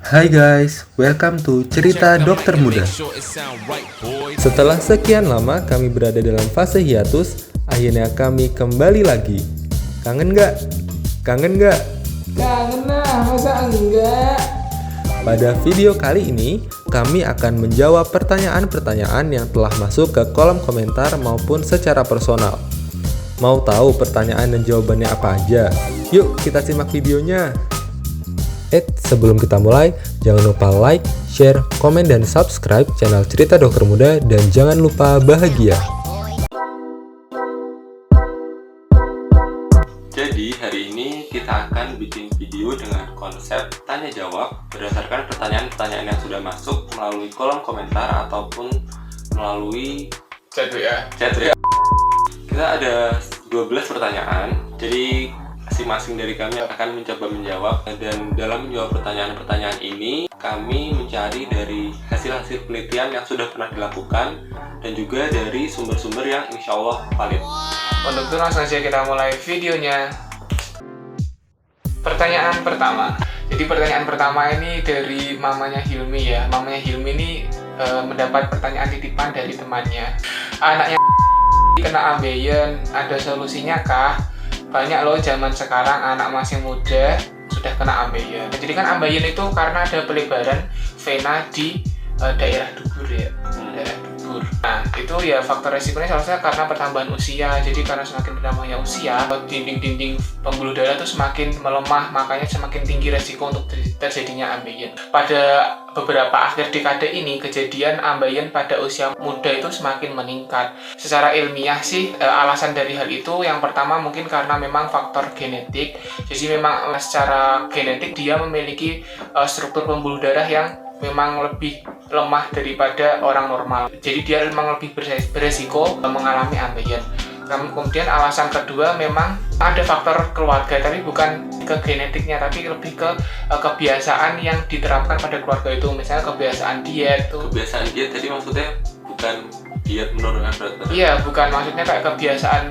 Hai guys, welcome to Cerita Dokter Muda. Setelah sekian lama kami berada dalam fase hiatus, akhirnya kami kembali lagi. Kangen nggak? Kangen nggak? Kangen lah, masa enggak? Pada video kali ini, kami akan menjawab pertanyaan-pertanyaan yang telah masuk ke kolom komentar maupun secara personal. Mau tahu pertanyaan dan jawabannya apa aja? Yuk kita simak videonya. Sebelum kita mulai, jangan lupa like, share, komen, dan subscribe channel Cerita Dokter Muda, dan jangan lupa bahagia. Jadi hari ini kita akan bikin video dengan konsep tanya jawab berdasarkan pertanyaan-pertanyaan yang sudah masuk melalui kolom komentar ataupun melalui Chat WA. Kita ada 12 pertanyaan, jadi masing-masing dari kami akan mencoba menjawab, dan dalam menjawab pertanyaan-pertanyaan ini kami mencari dari hasil-hasil penelitian yang sudah pernah dilakukan dan juga dari sumber-sumber yang insya Allah valid. Untuk itu langsung saja kita mulai videonya. Pertanyaan pertama. Jadi pertanyaan pertama ini dari mamanya Hilmi ya. Mamanya Hilmi ini mendapat pertanyaan titipan dari temannya. Anaknya kena ambeien, ada solusinya kah? Banyak loh zaman sekarang anak masih muda sudah kena ambeien. Jadi kan ambeien itu karena ada pelebaran vena di daerah dubur ya, daerah dubur. Nah itu ya faktor resikonya salah satunya karena pertambahan usia. Jadi karena semakin bertambahnya usia, dinding-dinding pembuluh darah itu semakin melemah, makanya semakin tinggi resiko untuk terjadinya ambeien. Pada beberapa akhir dekade ini, kejadian ambeien pada usia muda itu semakin meningkat. Secara ilmiah sih, alasan dari hal itu yang pertama mungkin karena memang faktor genetik. Jadi memang secara genetik dia memiliki struktur pembuluh darah yang memang lebih lemah daripada orang normal. Jadi dia memang lebih beresiko mengalami ambeien. Kemudian alasan kedua memang ada faktor keluarga, tapi bukan ke genetiknya, tapi lebih ke kebiasaan yang diterapkan pada keluarga itu. Misalnya kebiasaan diet tuh. Kebiasaan diet tadi maksudnya bukan diet menurunkan berat badan? Iya, bukan, maksudnya kayak kebiasaan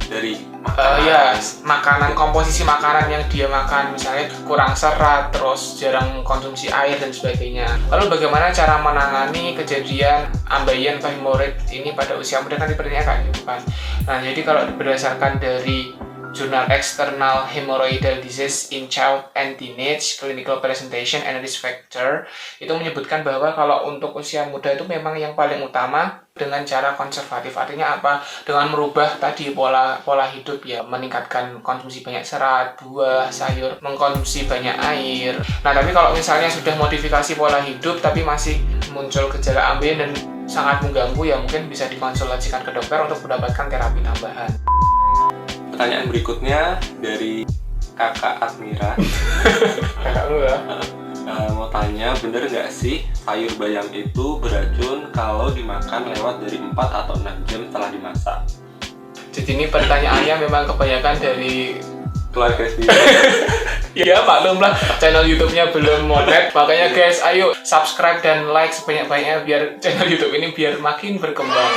dari makanan. Makanan, komposisi makanan yang dia makan, misalnya kurang serat, terus jarang konsumsi air dan sebagainya. Lalu bagaimana cara menangani kejadian ambeien atau hemoroid ini pada usia muda, kan sepertinya kayak gitu kan. Nah, jadi kalau berdasarkan dari Jurnal External Hemorrhoidal Disease in Child and Teenage Clinical Presentation and Risk Factor, itu menyebutkan bahwa kalau untuk usia muda itu memang yang paling utama dengan cara konservatif. Artinya apa? Dengan merubah tadi pola hidup ya, meningkatkan konsumsi banyak serat, buah, sayur, mengkonsumsi banyak air. Nah, tapi kalau misalnya sudah modifikasi pola hidup tapi masih muncul gejala ambeien dan sangat mengganggu, ya mungkin bisa dikonsultasikan ke dokter untuk mendapatkan terapi tambahan. Pertanyaan berikutnya dari kakak Admira. Kakak lu ya? Mau tanya, bener nggak sih sayur bayam itu beracun kalau dimakan lewat dari 4 atau 6 jam setelah dimasak? Jadi ini pertanyaannya memang kebanyakan dari Keluarga sendiri. ya maklum lah, channel YouTube-nya belum modern. Makanya guys, ayo subscribe dan like sebanyak-banyaknya biar channel YouTube ini biar makin berkembang.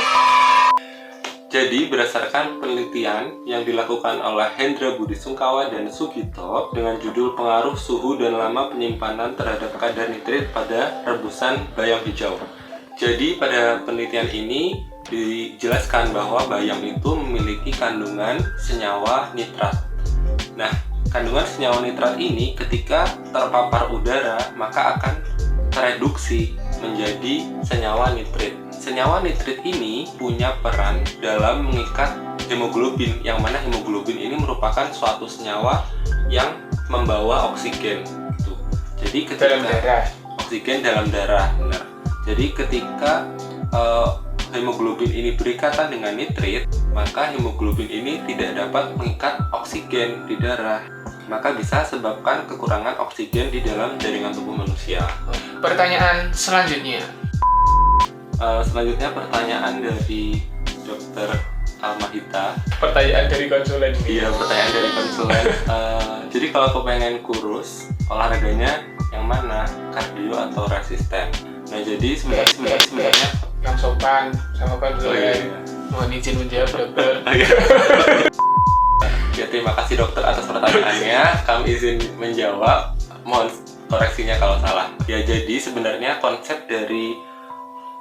Jadi berdasarkan penelitian yang dilakukan oleh Hendra Budi Sungkawa dan Sugito dengan judul Pengaruh Suhu dan Lama Penyimpanan Terhadap Kadar Nitrit pada Rebusan Bayam Hijau. Jadi pada penelitian ini dijelaskan bahwa bayam itu memiliki kandungan senyawa nitrat. Nah, kandungan senyawa nitrat ini ketika terpapar udara maka akan tereduksi menjadi senyawa nitrit. Senyawa nitrit ini punya peran dalam mengikat hemoglobin, yang mana hemoglobin ini merupakan suatu senyawa yang membawa oksigen. Jadi ketika Dalam darah. Oksigen dalam darah, benar. Jadi ketika hemoglobin ini berikatan dengan nitrit, maka hemoglobin ini tidak dapat mengikat oksigen di darah, maka bisa sebabkan kekurangan oksigen di dalam jaringan tubuh manusia. Pertanyaan selanjutnya. Selanjutnya pertanyaan dari Dokter Almahita. Pertanyaan dari konsulen. Iya, pertanyaan dari konsulen. Jadi kalau kepengen kurus, olahraganya yang mana? Kardio atau resisten? Nah, jadi sebenarnya yang sopan sama konsulen. Mohon izin menjawab dokter. Ya, terima kasih dokter atas pertanyaannya. Kami izin menjawab. Mohon koreksinya kalau salah. Ya jadi sebenarnya konsep dari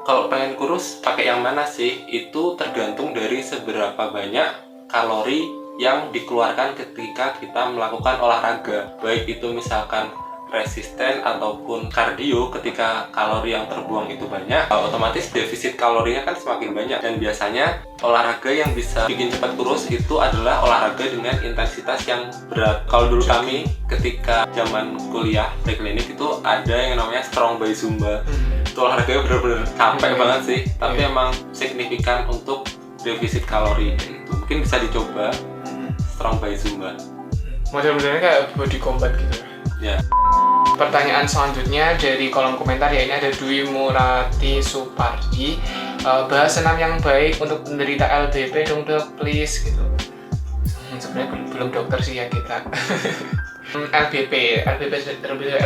kalau pengen kurus pakai yang mana sih, itu tergantung dari seberapa banyak kalori yang dikeluarkan ketika kita melakukan olahraga, baik itu misalkan resisten ataupun kardio. Ketika kalori yang terbuang itu banyak, otomatis defisit kalorinya kan semakin banyak. Dan biasanya olahraga yang bisa bikin cepat kurus itu adalah olahraga dengan intensitas yang berat. Kalau dulu kami ketika zaman kuliah preklinik itu ada yang namanya strong by zumba. Itu olahraganya bener-bener capek banget sih, tapi emang signifikan untuk defisit kalori gitu. Mungkin bisa dicoba strong by zumba. Model-modelnya kayak body combat gitu Ya. Pertanyaan selanjutnya dari kolom komentar ya, ini ada Dwi Murati Supardi. Bahas senam yang baik untuk penderita LBP dong dok, please gitu. Sebenarnya belum dokter sih ya kita. LBP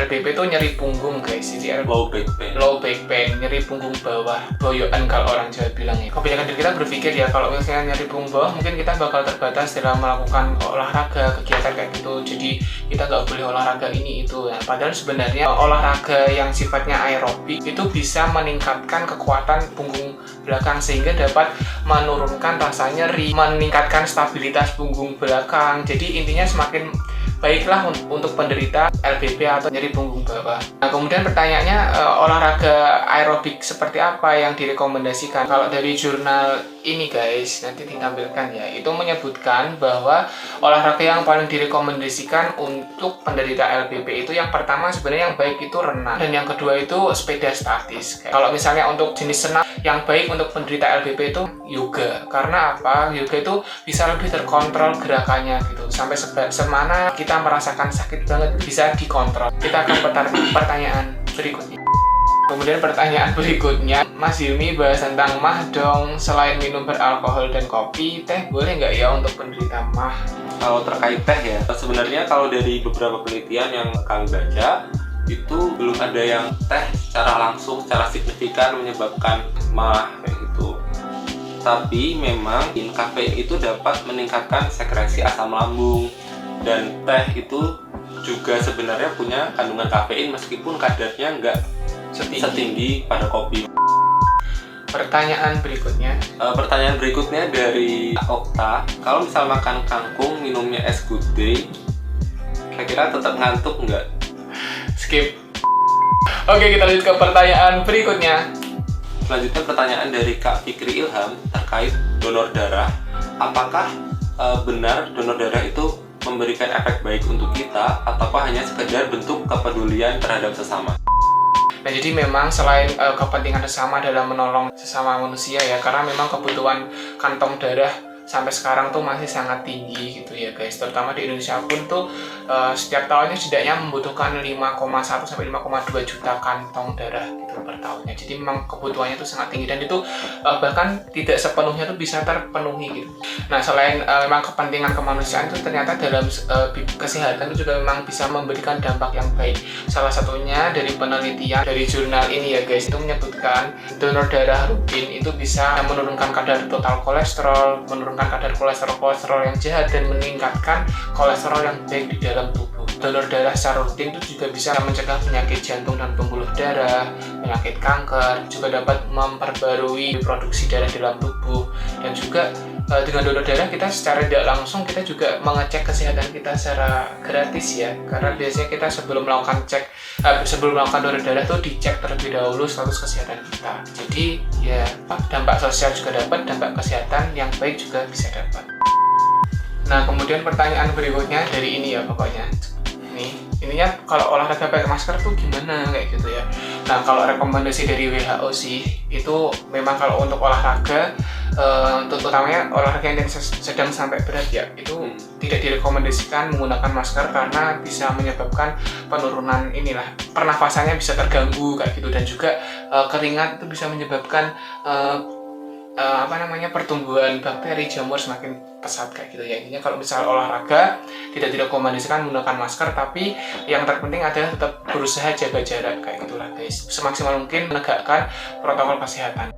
itu nyeri punggung guys, jadi Low back pain, nyeri punggung bawah, boyokan kalau orang Jawa bilang ya. Kebanyakan dari kita berpikir ya kalau misalnya nyeri punggung bawah mungkin kita bakal terbatas dalam melakukan olahraga, kegiatan kayak gitu, jadi kita nggak boleh olahraga ini itu ya. Padahal sebenarnya olahraga yang sifatnya aerobik itu bisa meningkatkan kekuatan punggung belakang sehingga dapat menurunkan rasa nyeri, meningkatkan stabilitas punggung belakang. Jadi intinya semakin baiklah untuk penderita LBP atau nyeri punggung bawah. Nah, kemudian pertanyaannya, olahraga aerobik seperti apa yang direkomendasikan? Kalau dari jurnal ini guys, nanti ditampilkan ya, itu menyebutkan bahwa olahraga yang paling direkomendasikan untuk penderita LBP itu yang pertama sebenarnya yang baik itu renang, dan yang kedua itu sepeda statis. Kalau misalnya untuk jenis senam yang baik untuk penderita LBP itu yoga. Karena apa? Yoga itu bisa lebih terkontrol gerakannya gitu. Sampai semana kita merasakan sakit banget bisa dikontrol. Kita akan pertanyaan berikutnya. Kemudian pertanyaan berikutnya, Mas Hilmi bahas tentang mah dong. Selain minum beralkohol dan kopi, teh boleh nggak ya untuk penderita mah? Kalau terkait teh ya, sebenarnya kalau dari beberapa penelitian yang kami baca, itu belum ada yang teh secara langsung, secara signifikan menyebabkan mah kayak gitu. Tapi memang kafein itu dapat meningkatkan sekresi asam lambung, dan teh itu juga sebenarnya punya kandungan kafein meskipun kadarnya nggak setinggi pada kopi. Pertanyaan berikutnya dari Okta, kalau misal makan kangkung minumnya es good day, kira-kira tetap ngantuk nggak? Skip. Oke, kita lanjut ke pertanyaan berikutnya. Selanjutnya pertanyaan dari Kak Fikri Ilham terkait donor darah. Apakah benar donor darah itu memberikan efek baik untuk kita, ataukah hanya sekedar bentuk kepedulian terhadap sesama? Nah, jadi memang selain kepentingan sesama dalam menolong sesama manusia ya, karena memang kebutuhan kantong darah sampai sekarang tuh masih sangat tinggi gitu ya guys. Terutama di Indonesia pun tuh setiap tahunnya setidaknya membutuhkan 5,1 sampai 5,2 juta kantong darah gitu per tahunnya. Jadi memang kebutuhannya tuh sangat tinggi, dan itu bahkan tidak sepenuhnya tuh bisa terpenuhi gitu. Nah, selain memang kepentingan kemanusiaan itu, ternyata dalam kesehatan itu juga memang bisa memberikan dampak yang baik. Salah satunya dari penelitian dari jurnal ini ya guys, itu menyebutkan donor darah rutin itu bisa menurunkan kadar total kolesterol, menurunkan kadar kolesterol yang jahat, dan meningkatkan kolesterol yang baik di dalam tubuh. Donor darah secara rutin itu juga bisa mencegah penyakit jantung dan pembuluh darah, penyakit kanker, juga dapat memperbarui produksi darah dalam tubuh. Dan juga dengan donor darah kita secara tidak langsung kita juga mengecek kesehatan kita secara gratis ya, karena biasanya kita sebelum melakukan donor darah tuh dicek terlebih dahulu status kesehatan kita. Jadi ya dampak sosial juga dapat, dampak kesehatan yang baik juga bisa dapat. Nah, kemudian pertanyaan berikutnya dari ini ya, pokoknya ininya kalau olahraga pakai masker tuh gimana kayak gitu ya. Nah, kalau rekomendasi dari WHO sih itu memang kalau untuk olahraga utamanya olahraga yang sedang sampai berat ya, itu tidak direkomendasikan menggunakan masker karena bisa menyebabkan penurunan pernafasannya bisa terganggu kayak gitu, dan juga keringat itu bisa menyebabkan pertumbuhan bakteri jamur semakin pesat kayak gitu ya. Intinya kalau misal olahraga tidak direkomendasikan menggunakan masker, tapi yang terpenting adalah tetap berusaha jaga jarak kayak gitulah guys, semaksimal mungkin menegakkan protokol kesehatan.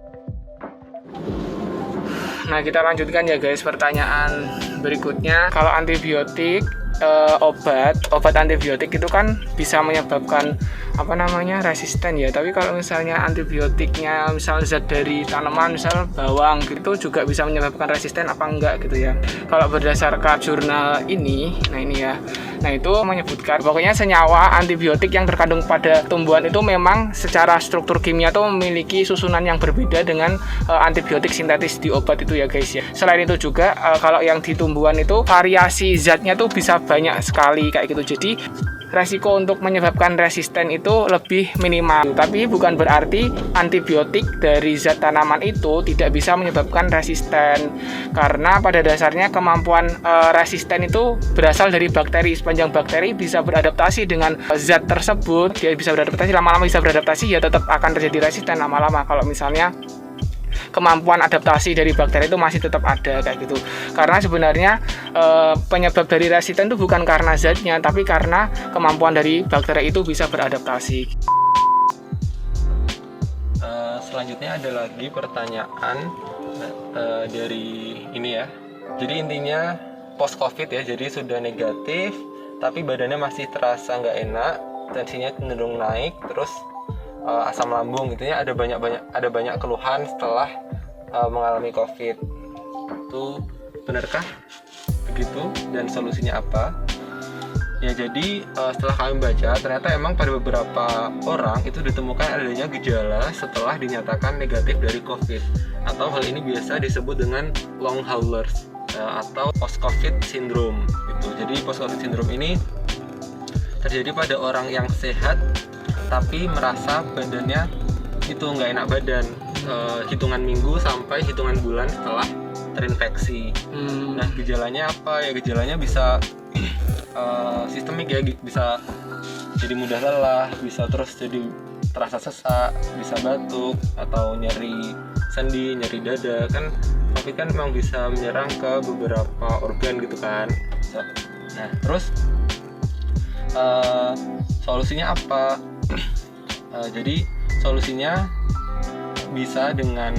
Nah, kita lanjutkan ya guys pertanyaan berikutnya. Kalau antibiotik obat antibiotik itu kan bisa menyebabkan resisten ya. Tapi kalau misalnya antibiotiknya misal zat dari tanaman, misal bawang gitu, juga bisa menyebabkan resisten apa enggak gitu ya. Kalau berdasarkan jurnal ini, nah itu menyebutkan pokoknya senyawa antibiotik yang terkandung pada tumbuhan itu memang secara struktur kimia itu memiliki susunan yang berbeda dengan antibiotik sintetis di obat itu ya guys ya. Selain itu juga kalau yang di tumbuhan itu variasi zatnya tuh bisa banyak sekali kayak gitu. Jadi resiko untuk menyebabkan resisten itu lebih minimal. Tapi bukan berarti antibiotik dari zat tanaman itu tidak bisa menyebabkan resisten, karena pada dasarnya kemampuan resisten itu berasal dari bakteri. Sepanjang bakteri bisa beradaptasi dengan zat tersebut, dia bisa beradaptasi, lama-lama bisa beradaptasi, ya tetap akan terjadi resisten lama-lama kalau misalnya kemampuan adaptasi dari bakteri itu masih tetap ada kayak gitu. Karena sebenarnya penyebab dari resisten itu bukan karena zatnya, tapi karena kemampuan dari bakteri itu bisa beradaptasi. Selanjutnya ada lagi pertanyaan dari ini ya. Jadi intinya post covid ya, jadi sudah negatif tapi badannya masih terasa nggak enak, tensinya cenderung naik, terus asam lambung gitu ya, ada banyak keluhan setelah mengalami COVID. Itu benarkah begitu dan solusinya apa? Ya jadi setelah kami baca, ternyata emang pada beberapa orang itu ditemukan adanya gejala setelah dinyatakan negatif dari COVID, atau hal ini biasa disebut dengan long haulers atau post COVID syndrome gitu. Jadi post COVID syndrome ini terjadi pada orang yang sehat tapi merasa badannya itu nggak enak badan, hitungan minggu sampai hitungan bulan setelah terinfeksi. Nah gejalanya apa ya? Gejalanya bisa sistemik ya, bisa jadi mudah lelah, bisa terus jadi terasa sesak, bisa batuk atau nyeri sendi, nyeri dada kan. Tapi kan memang bisa menyerang ke beberapa organ gitu kan. Nah terus solusinya apa? Jadi solusinya bisa dengan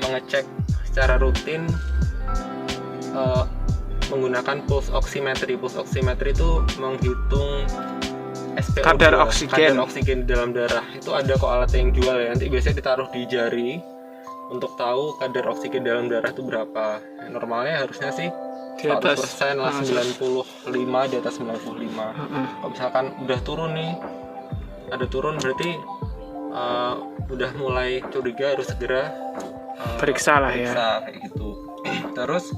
mengecek secara rutin menggunakan pulse oximetry. Pulse oximetry itu menghitung SpO2, kadar oksigen di dalam darah. Itu ada kok alat yang jual ya, nanti biasanya ditaruh di jari untuk tahu kadar oksigen dalam darah itu berapa. Normalnya harusnya sih 100% lah, 95, di atas 95. Kalau misalkan udah turun nih, ada turun berarti udah mulai curiga, harus segera periksa ya kayak gitu. Terus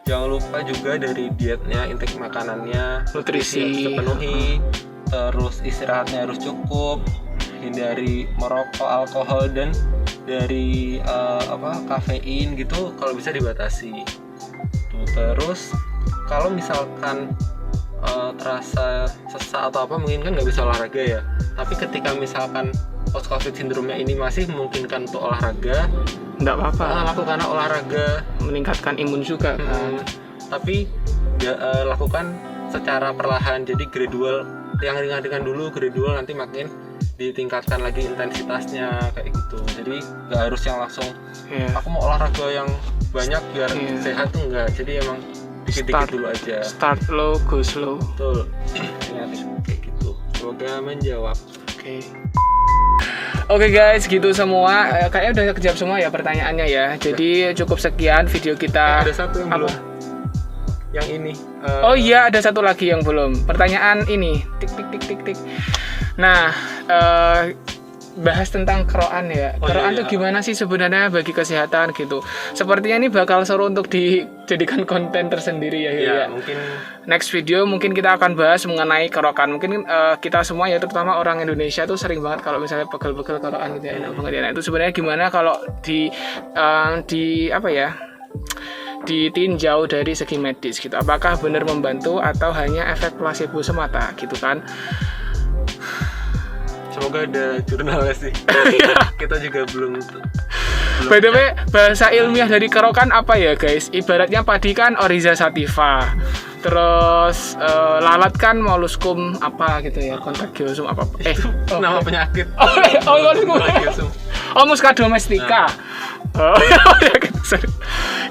jangan lupa juga dari dietnya, intake makanannya, nutrisi harus terpenuhi, terus istirahatnya harus cukup, hindari merokok, alkohol, dan dari kafein gitu kalau bisa dibatasi. Terus kalau misalkan terasa sesak atau apa, mungkin kan nggak bisa olahraga ya, tapi ketika misalkan post covid syndrome-nya ini masih memungkinkan untuk olahraga, nggak apa-apa, lakukan olahraga, meningkatkan imun juga kan. Tapi lakukan secara perlahan, jadi gradual, yang ringan-ringan dulu, gradual, nanti makin ditingkatkan lagi intensitasnya kayak gitu. Jadi nggak harus yang langsung aku mau olahraga yang banyak biar sehat tuh enggak. Jadi emang dikit-dikit dulu aja. Start low, go slow. Betul. Kayak gitu. Semoga menjawab. Oke guys, gitu semua. Kayaknya udah kejawab semua ya pertanyaannya ya. Jadi cukup sekian video kita. Ada satu yang belum. Yang ini. Oh iya, ada satu lagi yang belum. Pertanyaan ini. Tik. Nah, bahas tentang keroan ya. Keroan tuh gimana sih sebenarnya bagi kesehatan gitu. Sepertinya ini bakal seru untuk dijadikan konten tersendiri ya. Mungkin next video mungkin kita akan bahas mengenai kerokan. Mungkin kita semua ya, terutama orang Indonesia tuh sering banget kalau misalnya pegel-pegel kerokan gitu ya, enak banget ya. Nah, itu sebenarnya gimana kalau ditinjau dari segi medis gitu. Apakah benar membantu atau hanya efek placebo semata gitu kan. Semoga ada jurnalnya sih. Kita juga belum. By the way, bahasa ilmiah dari kerokan apa ya guys? Ibaratnya padi kan Oryza sativa. Terus lalat kan Molluscum apa gitu ya, Contagiosum apa? Nama penyakit. Musca domestica.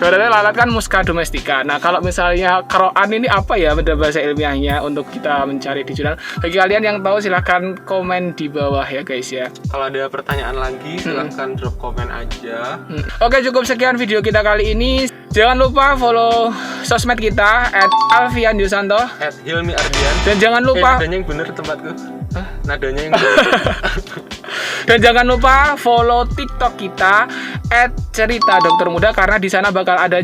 Ibaratnya lalat kan Musca domestica. Nah, kalau misalnya keroan ini apa ya bahasa ilmiahnya untuk kita mencari di jurnal? Bagi kalian yang tahu silahkan komen di bawah ya guys ya. Kalau ada pertanyaan lagi silahkan drop komen aja. Oke, cukup sekian video kita kali ini. Jangan lupa follow sosmed kita @alfian_yusanto @hilmi_ardian. dan jangan lupa nadanya yang bener tempatku. Nadanya yang bener. dan jangan lupa follow TikTok kita @cerita_dokter_muda karena di sana bakal ada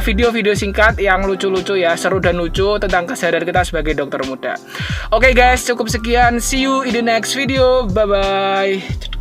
video-video singkat yang lucu-lucu ya, seru dan lucu tentang keseharian kita sebagai dokter muda. Oke guys, cukup sekian. See you in the next video. Bye bye.